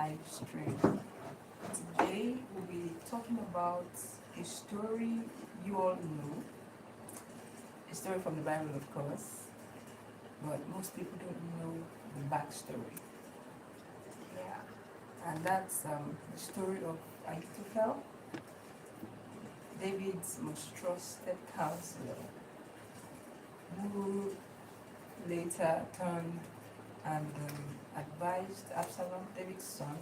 live stream. Today we'll be talking about a story you all know, a story from the Bible, of course, but most people don't know the backstory. Yeah, and that's the story of Ahitophel, David's most trusted counselor, who later turned and advised Absalom, David's son,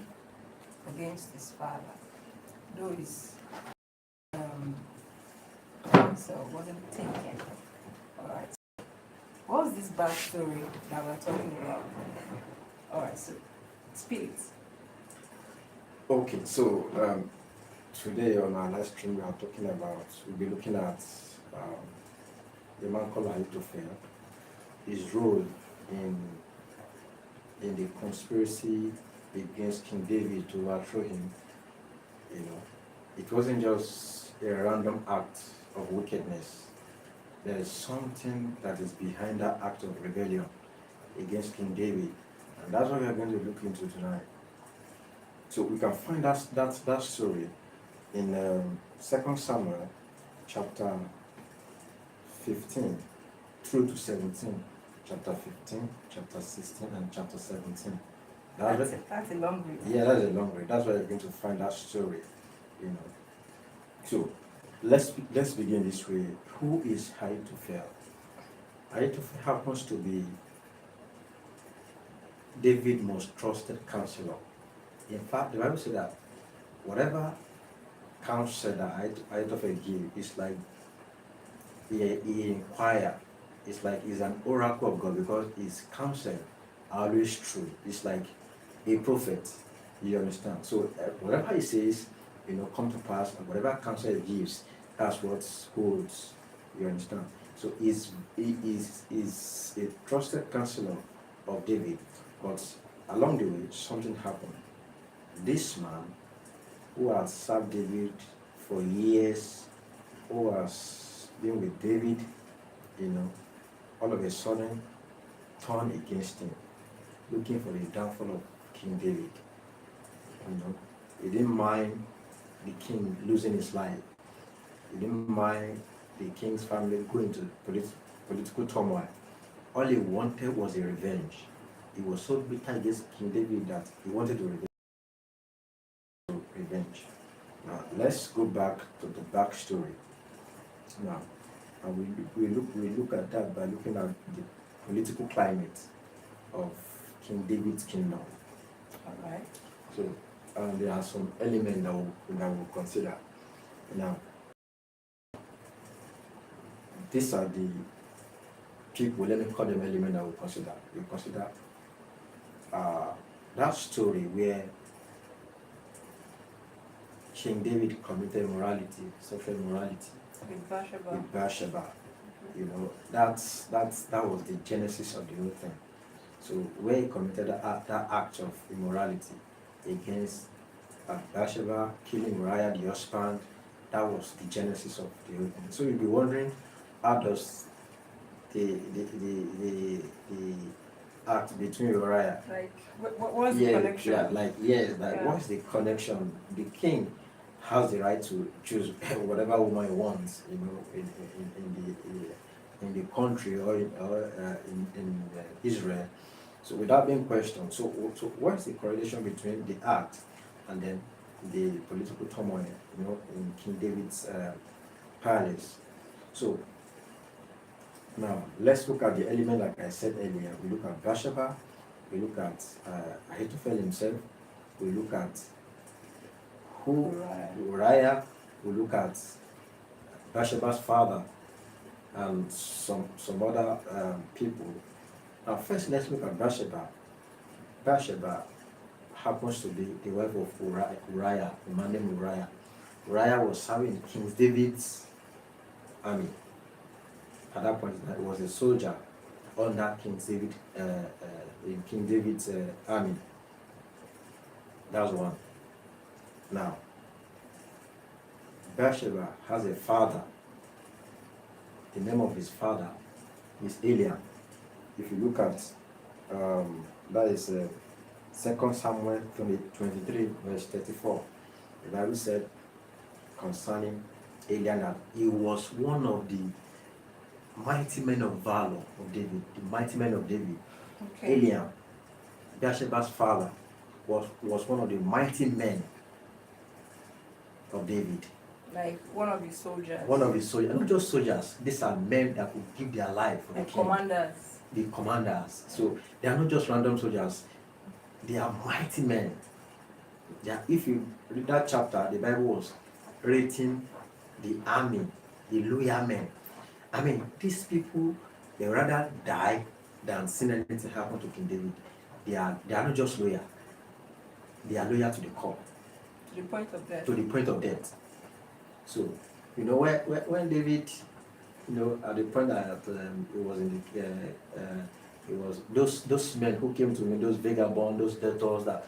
against his father, though his counsel wasn't taken. Alright, what's this backstory that we're talking about? Alright, so spirit. Okay, so today on our live stream we'll be looking at a man called Ahitophel, his role in the conspiracy against King David to overthrow him. You know, it wasn't just a random act of wickedness. There is something that is behind that act of rebellion against King David, and that's what we are going to look into tonight. So we can find that story in 2 Samuel chapter 15 through to 17, chapter 15, chapter 16, and chapter 17. That's a long read. Yeah, that's a long read. That's where you're going to find that story, you know. So let's begin this way. Who is Ahitophel? Ahitophel happens to be David's most trusted counselor. In fact, the Bible says that whatever counsel that Ahitophel gives is like he inquire. It's like he's an oracle of God because his counsel are always true. It's like a prophet. You understand? So whatever he says, come to pass, and whatever counsel he gives, that's what holds. You understand? So he is a trusted counselor of David. But along the way, something happened. This man, who has served David for years, who has been with David, all of a sudden turned against him, looking for the downfall of King David. He didn't mind the king losing his life. He didn't mind the king's family going into political turmoil. All he wanted was a revenge. He was so bitter against King David that he wanted to revenge. Now let's go back to the backstory. Now, and we look at that by looking at the political climate of King David's kingdom. All right. So there are some elements that we'll consider. Now, these are the people, let me call them elements that we'll consider. We consider that story where King David committed sexual immorality with Bathsheba. That was the genesis of the whole thing. So where he committed that act of immorality against Bathsheba, killing Uriah the husband, that was the genesis of the whole thing. So you'll be wondering, how does the act between Uriah, what's the connection? What's the connection? The king has the right to choose whatever woman he wants, in the country or in Israel. So without being questioned, so what's the correlation between the act and then the political turmoil, in King David's palace? So now let's look at the element like I said earlier. We look at Bathsheba, we look at Ahitophel himself, we look at Uriah, we look at Bathsheba's father, and some other people. Now first let's look at Bathsheba. Bathsheba happens to be the wife of Uriah, a man named Uriah. Uriah was serving King David's army. At that point, he was a soldier under King David's army. That's one. Now, Bathsheba has a father. The name of his father is Eliam. If you look at that is 2 Samuel 23, verse 34. The Bible said concerning Eliam that he was one of the mighty men of valor of David, the mighty men of David. Okay. Eliam, Bathsheba's father, was one of the mighty men of David. Like one of his soldiers. One of his soldiers, not just soldiers, these are men that could give their life for the Like king. commanders. The commanders. So they are not just random soldiers, they are mighty men. If you read that chapter, the Bible was rating the army, the loyal men. I mean, these people, they rather die than see anything happen to King David. They are not just loyal, they are loyal to the core. To the point of death. To the point of death. So, when David, at the point that it was in the, it was those men who came to me, those vagabonds, those debtors that,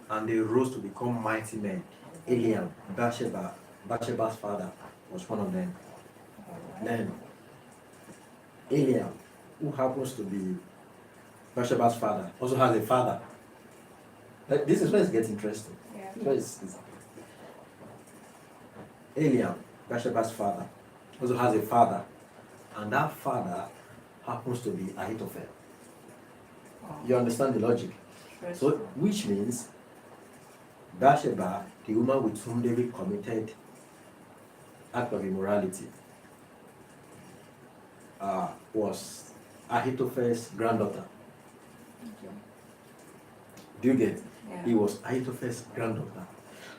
and they rose to become mighty men. Eliam, Bathsheba's father, was one of them. Then, Eliam, who happens to be Bathsheba's father, also has a father. This is where it gets interesting. Yeah. Eliam, Bathsheba's father, also has a father, and that father happens to be Ahitophel. You understand the logic? So, which means Bathsheba, the woman with whom David committed act of immorality, was Ahithophel's granddaughter. Okay. Do you get? Yeah. He was Ahithophel's granddaughter.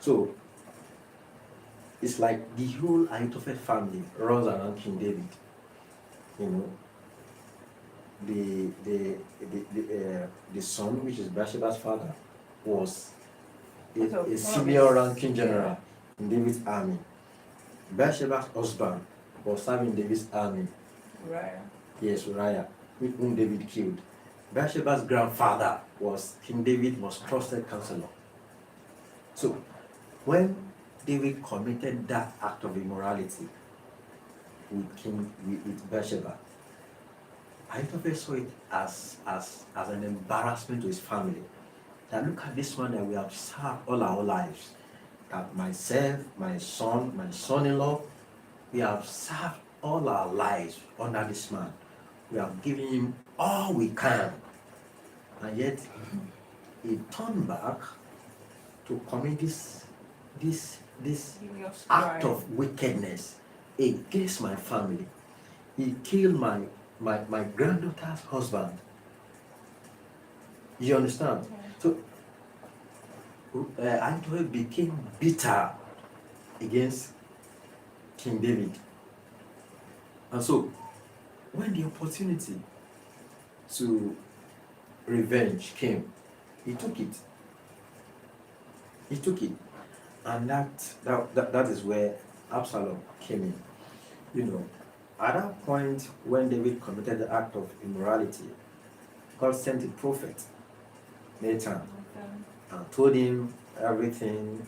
So it's like the whole Ahitophel family runs around King David. The son, which is Bathsheba's father, was a senior ranking general in David's army. Bathsheba's husband was serving David's army. Uriah. Yes, Uriah, with whom David killed. Bathsheba's grandfather was King David's most trusted counselor. So, when David committed that act of immorality with Bathsheba, Ahitophel saw it as an embarrassment to his family. That look at this one that we have served all our lives. That myself, my son, my son-in-law, we have served all our lives under this man. We have given him all we can. And yet, he turned back to commit this act of wickedness against my family. He killed my granddaughter's husband. You understand? Yeah. So, Ahitophel became bitter against King David. And so, when the opportunity to revenge came, he took it. He took it. And that is where Absalom came in. At that point, when David committed the act of immorality, God sent a prophet, Nathan, and told him everything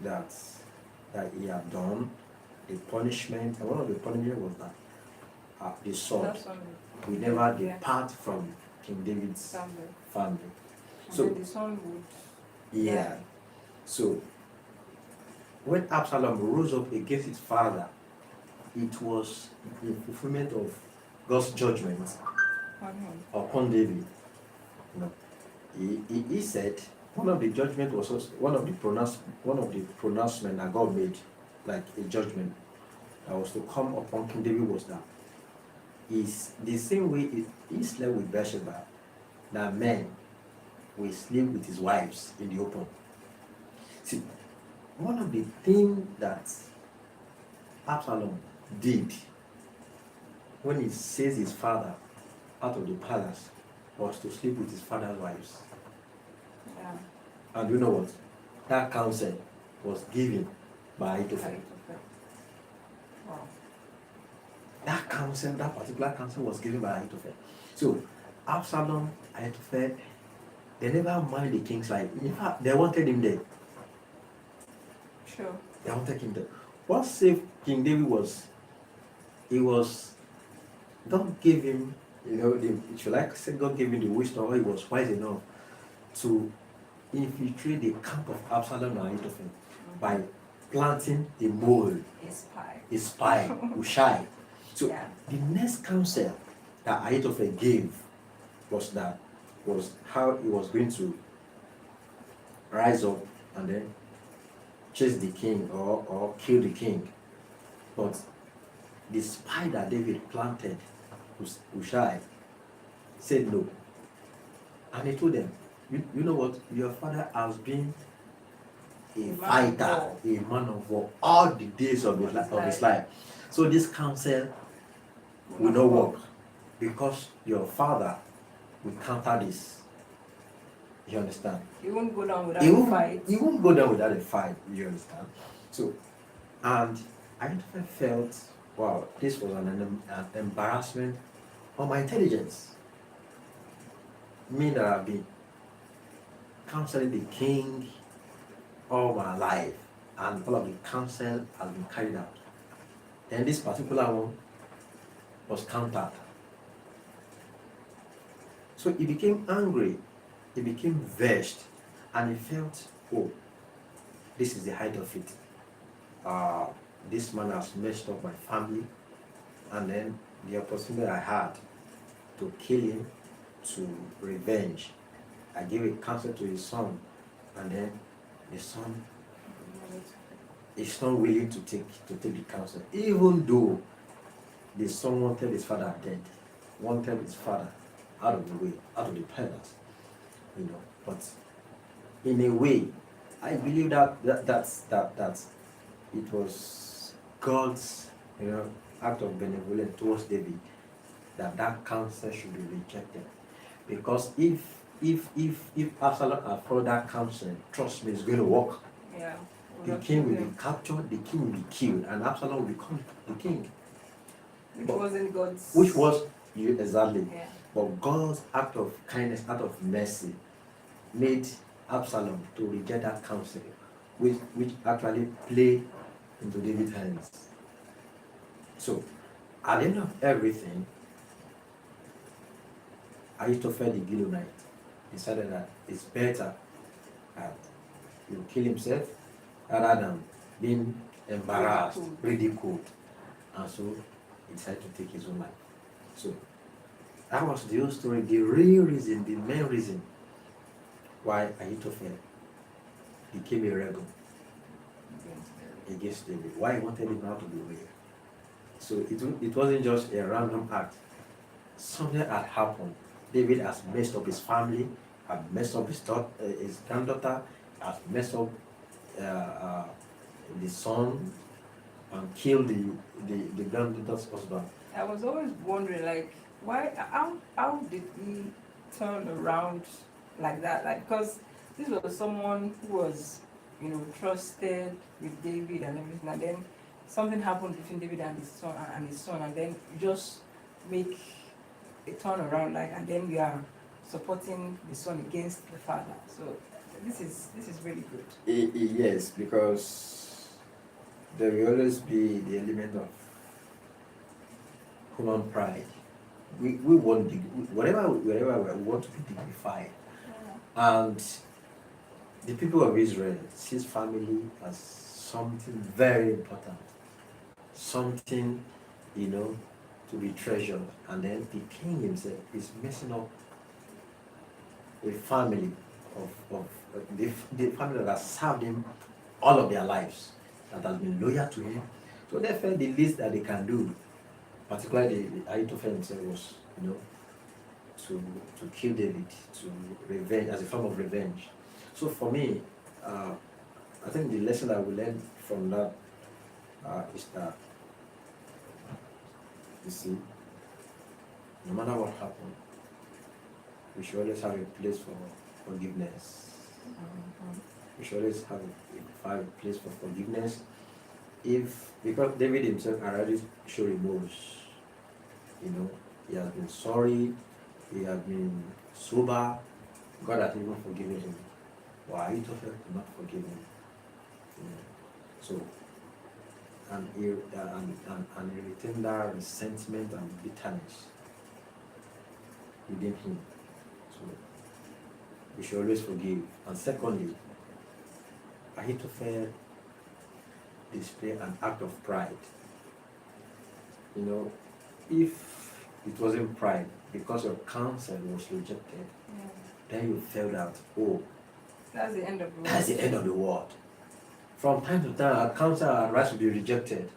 that he had done, the punishment, and one of the punishment was that the sword will never depart from King David's family. So the son would. Yeah. So when Absalom rose up against his father, it was in fulfillment of God's judgment upon David. He said one of the judgment was also, one of the pronouncement that God made, like a judgment that was to come upon King David, was that is the same way he slept with Bathsheba, that men will sleep with his wives in the open. See, one of the things that Absalom did when he seized his father out of the palace was to sleep with his father's wives. Yeah. And you know what? That counsel was given by Ahitophel. Wow. That particular counsel was given by Ahitophel. So, Absalom, Ahitophel, they never mind the king's life. In fact, they wanted him dead. Sure. They wanted him dead. What saved King David was God gave him, if you like, say God gave him the wisdom, or he was wise enough to infiltrate the camp of Absalom and Ahitophel by planting a mole, a spy, Hushai. So Yeah. the next counsel that Ahitophel gave was how he was going to rise up and then chase the king or kill the king. But the spy that David planted, Hushai, said no. And he told them, you know what? Your father has been a fighter, a man of war, all the days of his life. So this counsel will not work because your father will counter this. You understand? He won't go down without a fight. He won't go down without a fight. You understand? So, and I felt, wow, this was an embarrassment on my intelligence. Me that I've been counseling the king all my life, and all of the counsel has been carried out. Then this particular one was countered. So he became angry, he became vexed, and he felt, oh, this is the height of it. This man has messed up my family, and then the opportunity I had to kill him, to revenge. I gave a counsel to his son, and then the son is not willing to take the counsel, even though the son wanted his father dead, wanted his father out of the way, out of the palace, you know. But in a way, I believe that it was God's, act of benevolence towards David, that counsel should be rejected. Because if Absalom had followed that counsel, trust me, it's going to work. Yeah. The king will be captured, the king will be killed, and Absalom will become the king. Which was exactly. Yeah. But God's act of kindness, act of mercy, made Absalom to reject that counsel, which actually played into David's hands. So, at the end of everything, Ahitophel the Gilonite decided that it's better that he will kill himself rather than being embarrassed, ridiculed. And so he decided to take his own life. So that was the whole story, the real reason, the main reason why Ahitophel became a rebel against David, why he wanted him out of the way. So it wasn't just a random act. Something had happened. David has messed up his family, had messed up his granddaughter, has messed up the son, and killed the granddaughter's husband. I was always wondering, like, how did he turn around like that? Like, because this was someone who was, trusted with David and everything, and then something happened between David and his son, and then you just make a turnaround, like, and then we are supporting the son against the father. So this is really good. Yes, because there will always be the element of human pride. We want wherever we want to be dignified, and the people of Israel sees family as something very important, something to be treasured, and then the king himself is messing up a family of the family that has served him all of their lives, that has been loyal to him. So they felt the least that they can do, particularly Ahitophel himself, was to kill David, to revenge, as a form of revenge. So for me, I think the lesson that we learned from that is that, you see, no matter what happened, we should always have a place for forgiveness. We should always have a place for forgiveness. Because David himself already showed remorse. He has been sorry, he has been sober, God has even forgiven him. Why Ahitophel could not forgive him? So, and he retained that resentment and bitterness within him. So we should always forgive. And secondly, Ahitophel display an act of pride. You know, if it wasn't pride, because your counsel was rejected, then you felt that, oh, That's the end of the world. that's the end of the world. From time to time, our counsel, our advice will be rejected.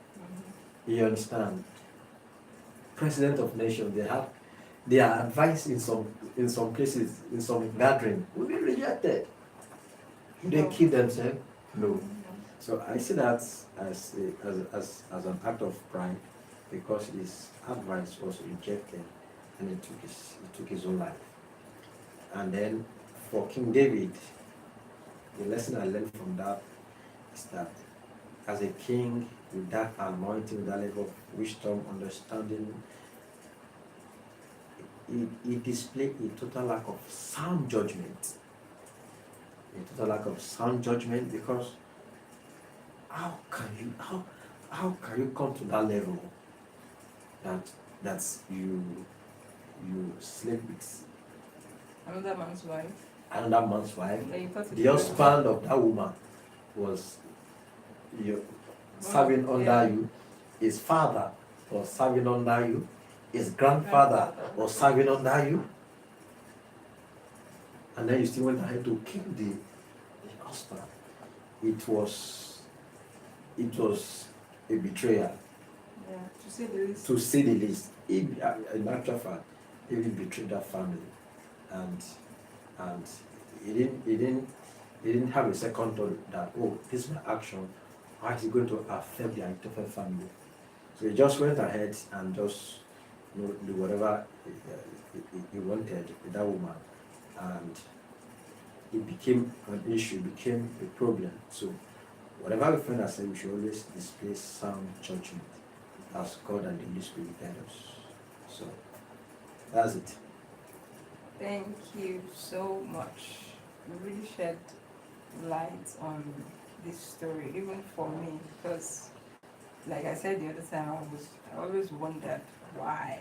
You understand? President of nations, they have their advice in some places, in some gathering, will be rejected. Will they kill themselves? No. So I see that as an act of pride, because his advice was rejected and he took his own life. And then for King David, the lesson I learned from that is that as a king with that anointing, with that level of wisdom, understanding, he displayed a total lack of sound judgment. A total lack of sound judgment, because how can you come to that level that you sleep with Another man's wife. another man's wife? Yeah, you thought it The was- husband of that woman was serving under you. His father was serving under you. His grandfather was serving under you. And then you still went ahead to kill the husband. It was a betrayal, Yeah, to say the least. to say the least. In actual fact, he even betrayed that family, and he didn't have a second thought that, oh, this is my action, how is it going to affect the Ahitophel family? So he just went ahead and just do whatever he wanted with that woman, and it became an issue, became a problem. So whatever we find ourselves, we should always display sound judgment as God and the Holy Spirit guide us. So that's it. Thank you so much. You really shed light on this story, even for me, because, like I said the other time, I always wondered why,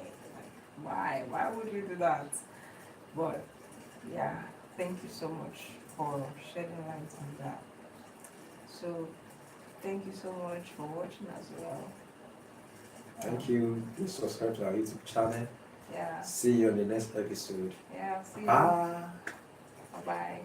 why would you do that? But yeah, thank you so much for shedding light on that. So thank you so much for watching as well. Thank you. Please subscribe to our YouTube channel. Yeah. See you on the next episode. Yeah. See you. Bye. Bye bye.